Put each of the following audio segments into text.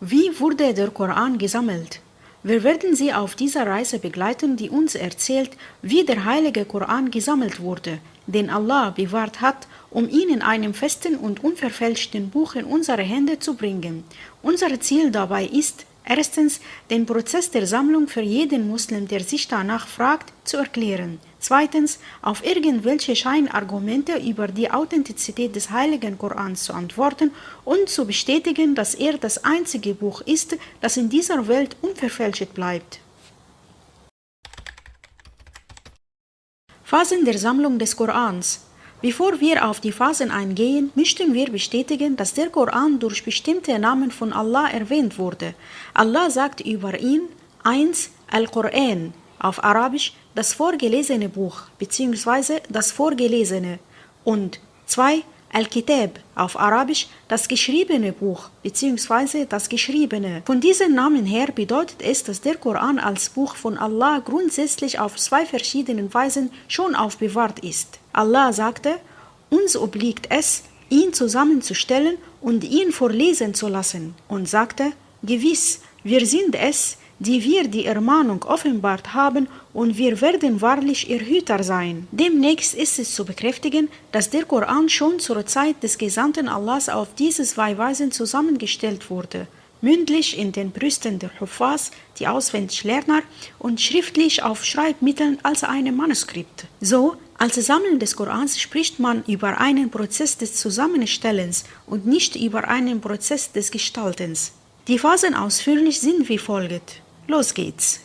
Wie wurde der Koran gesammelt? Wir werden Sie auf dieser Reise begleiten, die uns erzählt, wie der heilige Koran gesammelt wurde, den Allah bewahrt hat, um ihn in einem festen und unverfälschten Buch in unsere Hände zu bringen. Unser Ziel dabei ist, erstens, den Prozess der Sammlung für jeden Muslim, der sich danach fragt, zu erklären. Zweitens, auf irgendwelche Scheinargumente über die Authentizität des heiligen Korans zu antworten und zu bestätigen, dass er das einzige Buch ist, das in dieser Welt unverfälscht bleibt. Phasen der Sammlung des Korans. Bevor wir auf die Phasen eingehen, möchten wir bestätigen, dass der Koran durch bestimmte Namen von Allah erwähnt wurde. Allah sagt über ihn: 1. Al-Quran, auf Arabisch das vorgelesene Buch bzw. das Vorgelesene, und 2. Al-Kitab, auf Arabisch das geschriebene Buch bzw. das Geschriebene. Von diesen Namen her bedeutet es, dass der Koran als Buch von Allah grundsätzlich auf zwei verschiedenen Weisen schon aufbewahrt ist. Allah sagte: Uns obliegt es, ihn zusammenzustellen und ihn vorlesen zu lassen, und sagte: Gewiss, wir sind es, die wir die Ermahnung offenbart haben, und wir werden wahrlich ihr Hüter sein. Demnächst ist es zu bekräftigen, dass der Koran schon zur Zeit des Gesandten Allahs auf diese zwei Weisen zusammengestellt wurde: mündlich in den Brüsten der Huffaz, die Auswendiglerner, und schriftlich auf Schreibmitteln als ein Manuskript. So, als Sammeln des Korans spricht man über einen Prozess des Zusammenstellens und nicht über einen Prozess des Gestaltens. Die Phasen ausführlich sind wie folgt. Los geht's.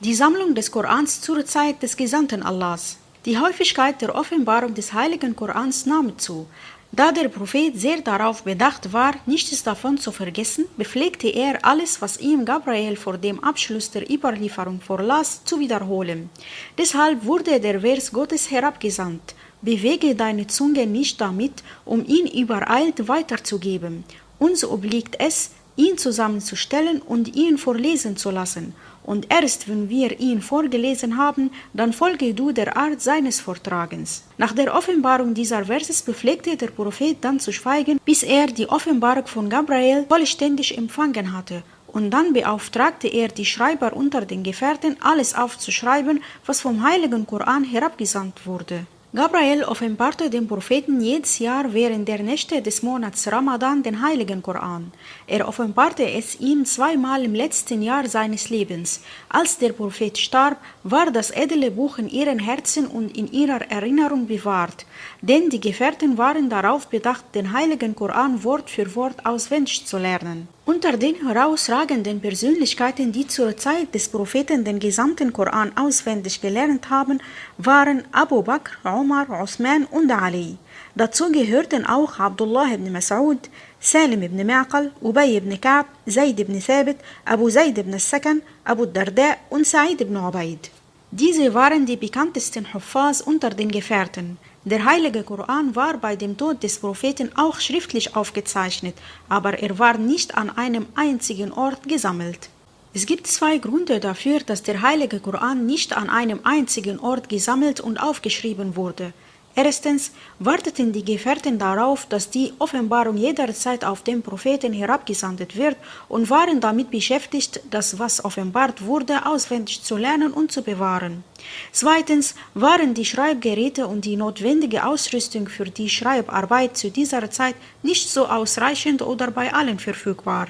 Die Sammlung des Korans zur Zeit des Gesandten Allahs. Die Häufigkeit der Offenbarung des heiligen Korans nahm zu. Da der Prophet sehr darauf bedacht war, nichts davon zu vergessen, bepflegte er, alles, was ihm Gabriel vor dem Abschluss der Überlieferung vorlas, zu wiederholen. Deshalb wurde der Vers Gottes herabgesandt: Bewege deine Zunge nicht damit, um ihn übereilt weiterzugeben. Uns obliegt es, ihn zusammenzustellen und ihn vorlesen zu lassen. Und erst wenn wir ihn vorgelesen haben, dann folge du der Art seines Vortragens. Nach der Offenbarung dieser Verses bepflegte der Prophet dann zu schweigen, bis er die Offenbarung von Gabriel vollständig empfangen hatte. Und dann beauftragte er die Schreiber unter den Gefährten, alles aufzuschreiben, was vom heiligen Koran herabgesandt wurde. Gabriel offenbarte dem Propheten jedes Jahr während der Nächte des Monats Ramadan den heiligen Koran. Er offenbarte es ihm zweimal im letzten Jahr seines Lebens. Als der Prophet starb, war das edle Buch in ihren Herzen und in ihrer Erinnerung bewahrt, denn die Gefährten waren darauf bedacht, den heiligen Koran Wort für Wort auswendig zu lernen. Unter den herausragenden Persönlichkeiten, die zur Zeit des Propheten den gesamten Koran auswendig gelernt haben, waren Abu Bakr, Umar, Uthman und Ali. Dazu gehörten auch Abdullah ibn Mas'ud, Salim ibn Ma'qal, Ubay ibn Ka'b, Zayd ibn Thabit, Abu Zayd ibn Sakan, Abu Darda und Sa'id ibn Ubayd. Diese waren die bekanntesten Huffaz unter den Gefährten. Der heilige Koran war bei dem Tod des Propheten auch schriftlich aufgezeichnet, aber er war nicht an einem einzigen Ort gesammelt. Es gibt zwei Gründe dafür, dass der heilige Koran nicht an einem einzigen Ort gesammelt und aufgeschrieben wurde. Erstens warteten die Gefährten darauf, dass die Offenbarung jederzeit auf den Propheten herabgesandt wird, und waren damit beschäftigt, das, was offenbart wurde, auswendig zu lernen und zu bewahren. Zweitens waren die Schreibgeräte und die notwendige Ausrüstung für die Schreibarbeit zu dieser Zeit nicht so ausreichend oder bei allen verfügbar.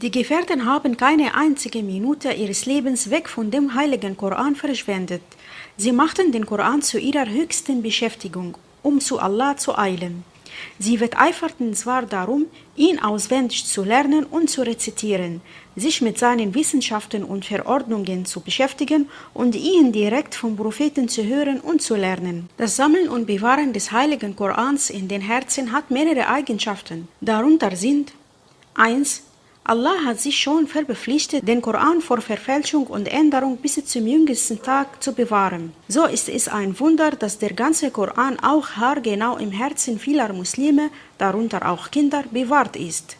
Die Gefährten haben keine einzige Minute ihres Lebens weg von dem heiligen Koran verschwendet. Sie machten den Koran zu ihrer höchsten Beschäftigung, um zu Allah zu eilen. Sie wetteiferten zwar darum, ihn auswendig zu lernen und zu rezitieren, sich mit seinen Wissenschaften und Verordnungen zu beschäftigen und ihn direkt vom Propheten zu hören und zu lernen. Das Sammeln und Bewahren des heiligen Korans in den Herzen hat mehrere Eigenschaften. Darunter sind: 1. Allah hat sich schon verpflichtet, den Koran vor Verfälschung und Änderung bis zum jüngsten Tag zu bewahren. So ist es ein Wunder, dass der ganze Koran auch haargenau im Herzen vieler Muslime, darunter auch Kinder, bewahrt ist.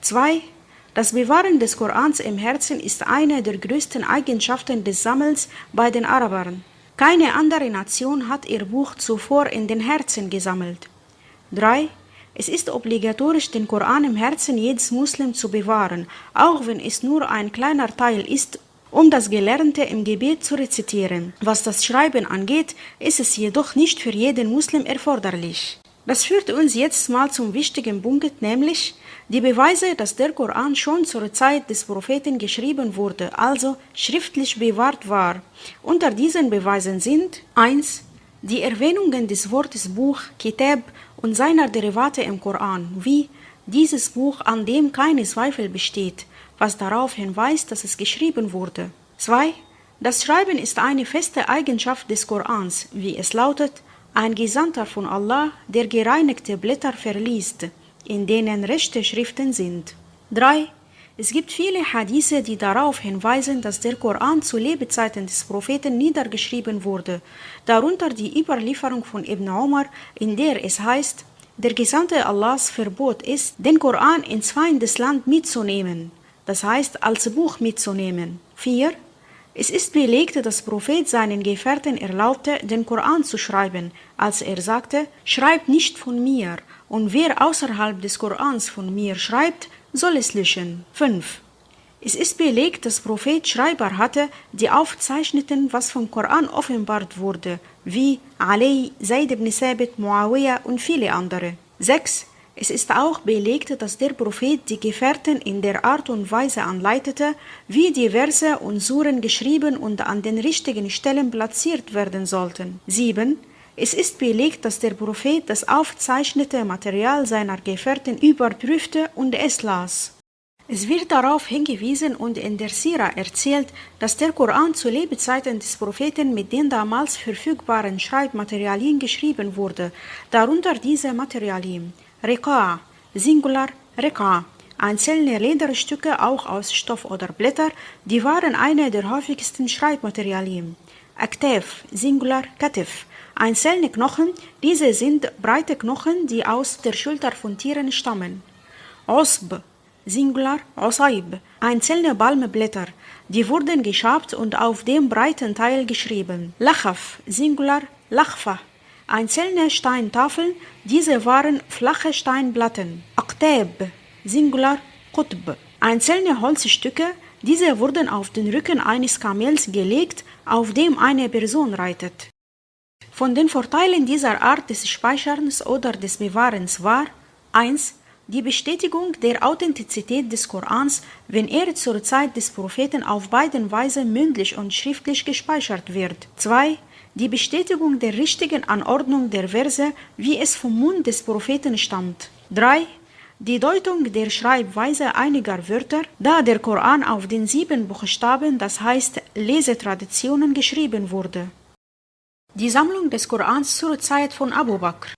2. Das Bewahren des Korans im Herzen ist eine der größten Eigenschaften des Sammels bei den Arabern. Keine andere Nation hat ihr Buch zuvor in den Herzen gesammelt. 3. Es ist obligatorisch, den Koran im Herzen jedes Muslim zu bewahren, auch wenn es nur ein kleiner Teil ist, um das Gelernte im Gebet zu rezitieren. Was das Schreiben angeht, ist es jedoch nicht für jeden Muslim erforderlich. Das führt uns jetzt mal zum wichtigen Punkt, nämlich die Beweise, dass der Koran schon zur Zeit des Propheten geschrieben wurde, also schriftlich bewahrt war. Unter diesen Beweisen sind 1. Die Erwähnungen des Wortes Buch, Kitab und seiner Derivate im Koran, wie dieses Buch, an dem keine Zweifel besteht, was darauf hinweist, dass es geschrieben wurde. 2. Das Schreiben ist eine feste Eigenschaft des Korans, wie es lautet, ein Gesandter von Allah, der gereinigte Blätter verliest, in denen rechte Schriften sind. 3. Es gibt viele Hadithe, die darauf hinweisen, dass der Koran zu Lebzeiten des Propheten niedergeschrieben wurde, darunter die Überlieferung von Ibn Umar, in der es heißt, der Gesandte Allahs verbot es, den Koran ins Feindesland mitzunehmen, das heißt als Buch mitzunehmen. 4. Es ist belegt, dass der Prophet seinen Gefährten erlaubte, den Koran zu schreiben, als er sagte, schreibt nicht von mir, und wer außerhalb des Korans von mir schreibt, soll es löschen. 5. Es ist belegt, dass der Prophet Schreiber hatte, die aufzeichneten, was vom Koran offenbart wurde, wie Ali, Zaid ibn Sabit, Muawiyah und viele andere. 6. Es ist auch belegt, dass der Prophet die Gefährten in der Art und Weise anleitete, wie die Verse und Suren geschrieben und an den richtigen Stellen platziert werden sollten. 7. Es ist belegt, dass der Prophet das aufzeichnete Material seiner Gefährten überprüfte und es las. Es wird darauf hingewiesen und in der Sira erzählt, dass der Koran zu Lebzeiten des Propheten mit den damals verfügbaren Schreibmaterialien geschrieben wurde, darunter diese Materialien: Riqa', Singular Riqa', einzelne Lederstücke auch aus Stoff oder Blätter, die waren eine der häufigsten Schreibmaterialien. Aktaf, Singular Katif, einzelne Knochen, diese sind breite Knochen, die aus der Schulter von Tieren stammen. Usb, Singular Usaib, einzelne Palmblätter, die wurden geschabt und auf dem breiten Teil geschrieben. Lachaf, Singular Lachfa, einzelne Steintafeln, diese waren flache Steinplatten. Aqtab, Singular Qutb, einzelne Holzstücke, diese wurden auf den Rücken eines Kamels gelegt, auf dem eine Person reitet. Von den Vorteilen dieser Art des Speicherns oder des Bewahrens war 1. Die Bestätigung der Authentizität des Korans, wenn er zur Zeit des Propheten auf beiden Weisen mündlich und schriftlich gespeichert wird. 2. Die Bestätigung der richtigen Anordnung der Verse, wie es vom Mund des Propheten stammt. 3. Die Deutung der Schreibweise einiger Wörter, da der Koran auf den 7 Buchstaben, das heißt Lesetraditionen, geschrieben wurde. Die Sammlung des Korans zur Zeit von Abu Bakr.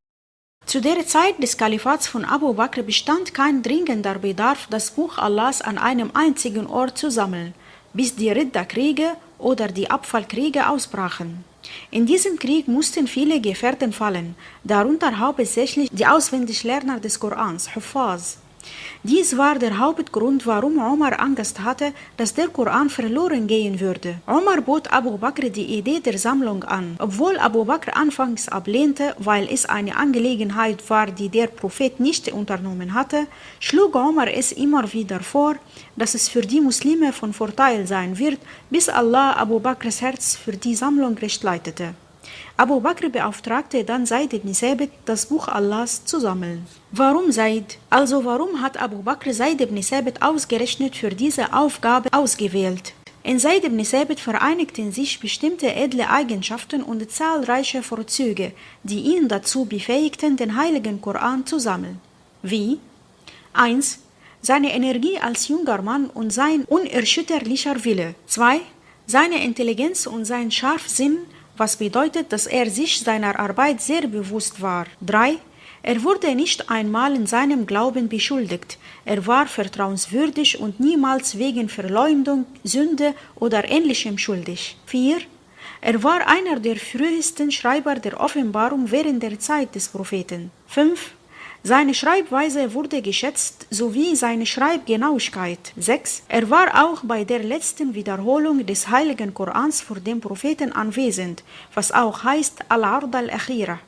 Zu der Zeit des Kalifats von Abu Bakr bestand kein dringender Bedarf, das Buch Allahs an einem einzigen Ort zu sammeln, bis die Ridda-Kriege oder die Abfallkriege ausbrachen. In diesem Krieg mussten viele Gefährten fallen, darunter hauptsächlich die Auswendiglerner des Korans, Huffaz. Dies war der Hauptgrund, warum Omar Angst hatte, dass der Koran verloren gehen würde. Omar bot Abu Bakr die Idee der Sammlung an. Obwohl Abu Bakr anfangs ablehnte, weil es eine Angelegenheit war, die der Prophet nicht unternommen hatte, schlug Omar es immer wieder vor, dass es für die Muslime von Vorteil sein wird, bis Allah Abu Bakrs Herz für die Sammlung recht leitete. Abu Bakr beauftragte dann Zaid ibn Sabit, das Buch Allahs zu sammeln. Warum Zaid? Also warum hat Abu Bakr Zaid ibn Sabit ausgerechnet für diese Aufgabe ausgewählt? In Zaid ibn Sabit vereinigten sich bestimmte edle Eigenschaften und zahlreiche Vorzüge, die ihn dazu befähigten, den heiligen Koran zu sammeln. Wie? 1. Seine Energie als junger Mann und sein unerschütterlicher Wille. 2. Seine Intelligenz und sein Scharfsinn, was bedeutet, dass er sich seiner Arbeit sehr bewusst war. 3. Er wurde nicht einmal in seinem Glauben beschuldigt. Er war vertrauenswürdig und niemals wegen Verleumdung, Sünde oder Ähnlichem schuldig. 4. Er war einer der frühesten Schreiber der Offenbarung während der Zeit des Propheten. 5. Seine Schreibweise wurde geschätzt, sowie seine Schreibgenauigkeit. 6. Er war auch bei der letzten Wiederholung des heiligen Korans vor dem Propheten anwesend, was auch heißt Al-Ard al-Akhira.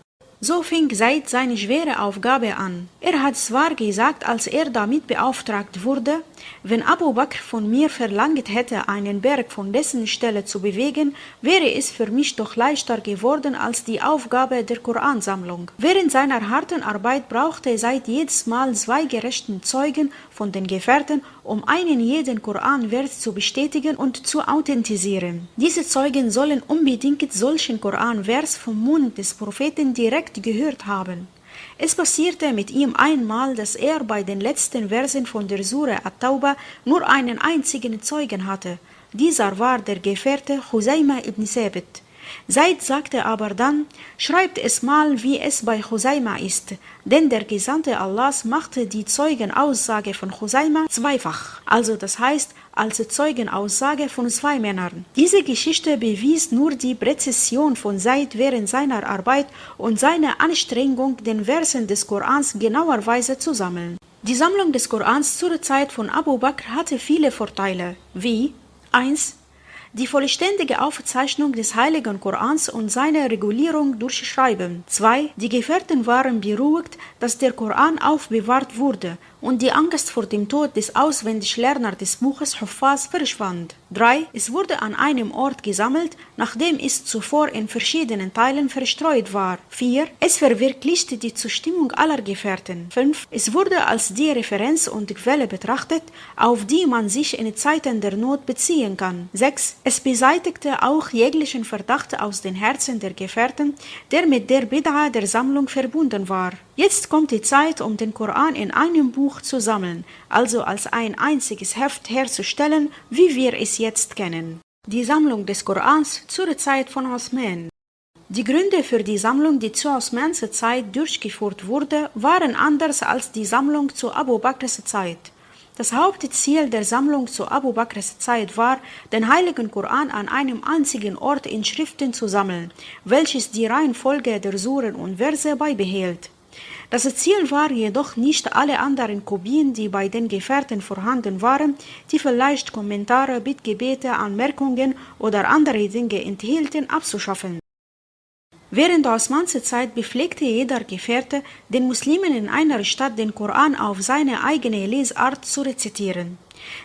So fing Said seine schwere Aufgabe an. Er hat zwar gesagt, als er damit beauftragt wurde, wenn Abu Bakr von mir verlangt hätte, einen Berg von dessen Stelle zu bewegen, wäre es für mich doch leichter geworden als die Aufgabe der Koransammlung. Während seiner harten Arbeit brauchte Said jedes Mal 2 gerechten Zeugen von den Gefährten, um einen jeden Koranvers zu bestätigen und zu authentisieren. Diese Zeugen sollen unbedingt solchen Koranvers vom Mund des Propheten direkt gehört haben. Es passierte mit ihm einmal, dass er bei den letzten Versen von der Sure At-Tauba nur einen einzigen Zeugen hatte. Dieser war der Gefährte Husayma ibn Thabit. Said sagte aber dann, schreibt es mal, wie es bei Husayma ist, denn der Gesandte Allahs machte die Zeugenaussage von Husayma zweifach, also das heißt, als Zeugenaussage von 2 Männern. Diese Geschichte bewies nur die Präzision von Said während seiner Arbeit und seine Anstrengung, den Versen des Korans genauerweise zu sammeln. Die Sammlung des Korans zur Zeit von Abu Bakr hatte viele Vorteile, wie 1. Die vollständige Aufzeichnung des Heiligen Korans und seine Regulierung durch Schreiben. 2. Die Gefährten waren beruhigt, dass der Koran aufbewahrt wurde und die Angst vor dem Tod des Auswendiglerners des Buches Huffaz verschwand. 3. Es wurde an einem Ort gesammelt, nachdem es zuvor in verschiedenen Teilen verstreut war. 4. Es verwirklichte die Zustimmung aller Gefährten. 5. Es wurde als die Referenz und Quelle betrachtet, auf die man sich in Zeiten der Not beziehen kann. 6. Es beseitigte auch jeglichen Verdacht aus den Herzen der Gefährten, der mit der Bid'a der Sammlung verbunden war. Jetzt kommt die Zeit, um den Koran in einem Buch zu sammeln, also als ein einziges Heft herzustellen, wie wir es jetzt kennen. Die Sammlung des Korans zur Zeit von Osman. Die Gründe für die Sammlung, die zu Osmans Zeit durchgeführt wurde, waren anders als die Sammlung zu Abu Bakrs Zeit. Das Hauptziel der Sammlung zu Abu Bakrs Zeit war, den heiligen Koran an einem einzigen Ort in Schriften zu sammeln, welches die Reihenfolge der Suren und Verse beibehält. Das Ziel war jedoch nicht, alle anderen Kopien, die bei den Gefährten vorhanden waren, die vielleicht Kommentare, Bittgebete, Anmerkungen oder andere Dinge enthielten, abzuschaffen. Während Osmans Zeit bepflegte jeder Gefährte, den Muslimen in einer Stadt den Koran auf seine eigene Lesart zu rezitieren.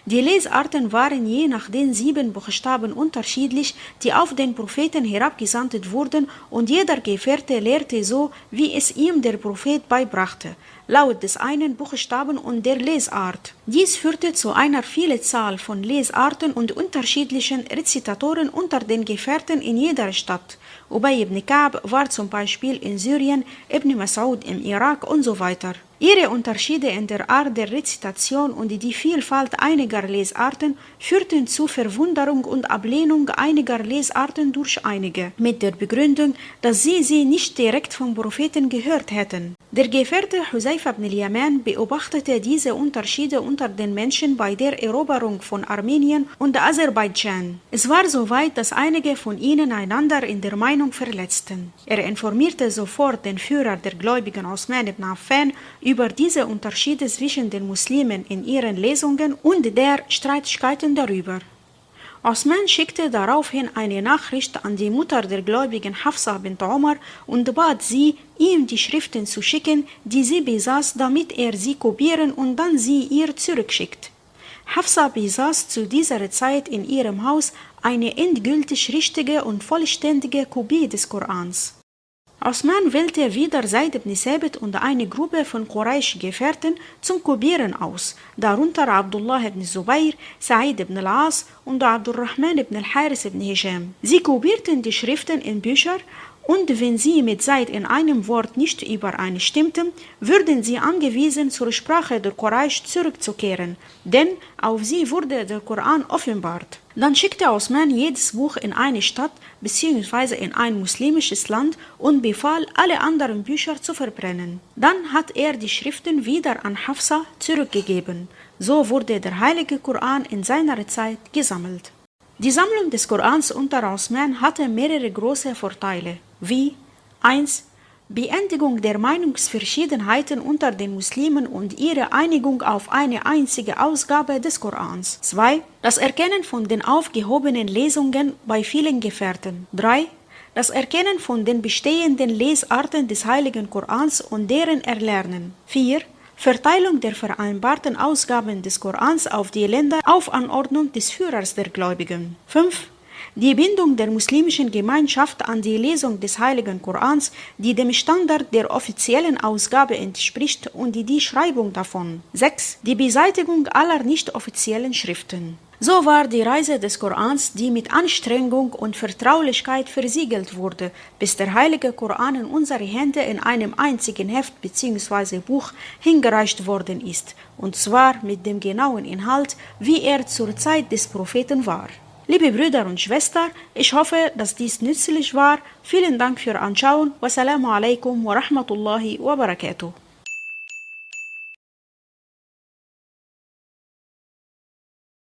Die Lesarten waren je nach den 7 Buchstaben unterschiedlich, die auf den Propheten herabgesandt wurden, und jeder Gefährte lehrte so, wie es ihm der Prophet beibrachte, laut des einen Buchstaben und der Lesart. Dies führte zu einer Vielzahl von Lesarten und unterschiedlichen Rezitatoren unter den Gefährten in jeder Stadt. Ubay ibn Ka'b war zum Beispiel in Syrien, Ibn Mas'ud im Irak und so weiter. Ihre Unterschiede in der Art der Rezitation und die Vielfalt einiger Lesarten führten zu Verwunderung und Ablehnung einiger Lesarten durch einige, mit der Begründung, dass sie nicht direkt vom Propheten gehört hätten. Der Gefährte Huzaifa ibn al-Yaman beobachtete diese Unterschiede unter den Menschen bei der Eroberung von Armenien und Aserbaidschan. Es war so weit, dass einige von ihnen einander in der Meinung verletzten. Er informierte sofort den Führer der Gläubigen Osman ibn Affan über diese Unterschiede zwischen den Muslimen in ihren Lesungen und der Streitigkeiten darüber. Osman schickte daraufhin eine Nachricht an die Mutter der Gläubigen Hafsa bint Omar und bat sie, ihm die Schriften zu schicken, die sie besaß, damit er sie kopieren und dann sie ihr zurückschickt. Hafsa besaß zu dieser Zeit in ihrem Haus eine endgültig richtige und vollständige Kopie des Korans. Osman wählte wieder Said ibn Thabit und eine Gruppe von Quraysh-Gefährten zum Kopieren aus, darunter Abdullah ibn Zubayr, Sa'id ibn al-As und Abdurrahman ibn al-Haris ibn Hisham. Sie kopierten die Schriften in Bücher, und wenn sie mit Said in einem Wort nicht übereinstimmten, würden sie angewiesen, zur Sprache der Quraysh zurückzukehren, denn auf sie wurde der Koran offenbart. Dann schickte Osman jedes Buch in eine Stadt bzw. in ein muslimisches Land und befahl, alle anderen Bücher zu verbrennen. Dann hat er die Schriften wieder an Hafsa zurückgegeben. So wurde der heilige Koran in seiner Zeit gesammelt. Die Sammlung des Korans unter Osman hatte mehrere große Vorteile, wie 1. Beendigung der Meinungsverschiedenheiten unter den Muslimen und ihre Einigung auf eine einzige Ausgabe des Korans. 2. Das Erkennen von den aufgehobenen Lesungen bei vielen Gefährten. 3. Das Erkennen von den bestehenden Lesarten des Heiligen Korans und deren Erlernen. 4. Verteilung der vereinbarten Ausgaben des Korans auf die Länder auf Anordnung des Führers der Gläubigen. 5. Die Bindung der muslimischen Gemeinschaft an die Lesung des Heiligen Korans, die dem Standard der offiziellen Ausgabe entspricht und die Schreibung davon. 6. Die Beseitigung aller nicht offiziellen Schriften. So war die Reise des Korans, die mit Anstrengung und Vertraulichkeit versiegelt wurde, bis der Heilige Koran in unsere Hände in einem einzigen Heft bzw. Buch hingereicht worden ist, und zwar mit dem genauen Inhalt, wie er zur Zeit des Propheten war. Liebe Brüder und Schwestern, ich hoffe, dass dies nützlich war. Vielen Dank für Anschauen. Wassalamu alaikum wa rahmatullahi wa barakatuh.